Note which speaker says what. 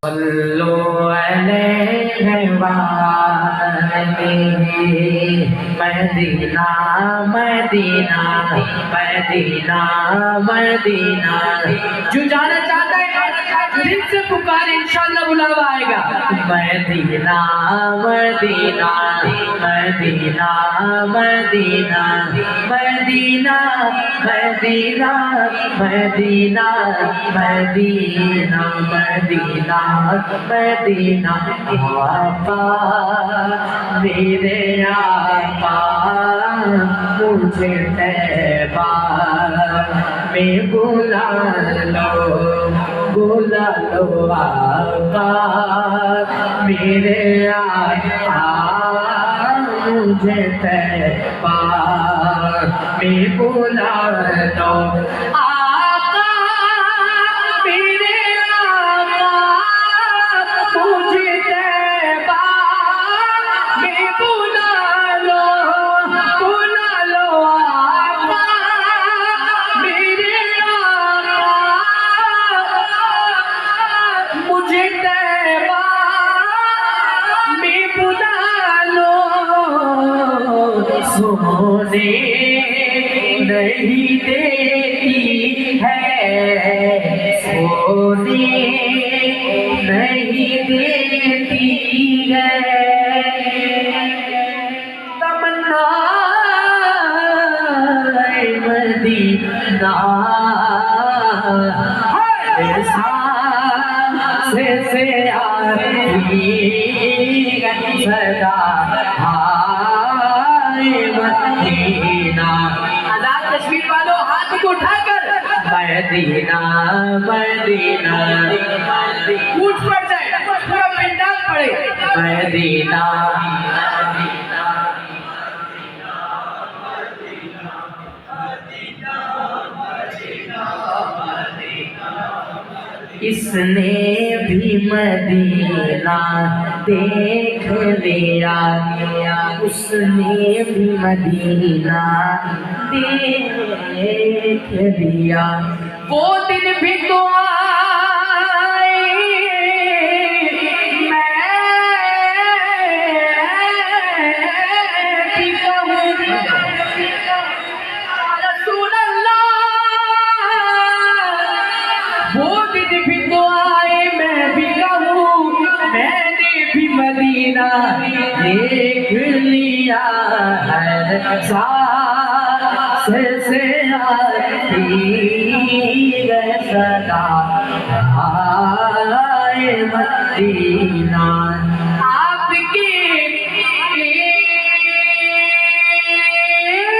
Speaker 1: صلو علیہ وآلہ مدینہ مدینہ مدینہ مدینہ جو جانا چاہتا ہے دل سے پکارے انشاءاللہ بلاوا آئے گا مدینہ مدینہ مدینہ مدینہ مدینہ مدینہ مدینہ مدینہ مدینہ مدینہ آقا میرے آقا مجھے طیبہ میں بلا لو آقا میرے آقا مجھے طیبہ میں بلا لو سونے نہیں دیتی ہے سونے نہیں دیتی ہے تمنا مدینہ سانس سے آتی صدا مدینہ آزاد کشمیر والوں ہاتھ کو اٹھا کر مدینہ مدینہ پوچھ پڑ جائے پورا پنڈال پڑے مدینہ اس نے بھی مدینہ دیکھ لیا اس نے بھی مدینہ دیکھ لیا وہ دن بھی تو آئے میں بھی کہوں رسول اللہ وہ دن بھی تو آئے میں بھی کہوں میں نے بھی مدینہ دیکھ لیا ہر سانس سے آتی ہے صدا آئے مدینہ آپ کی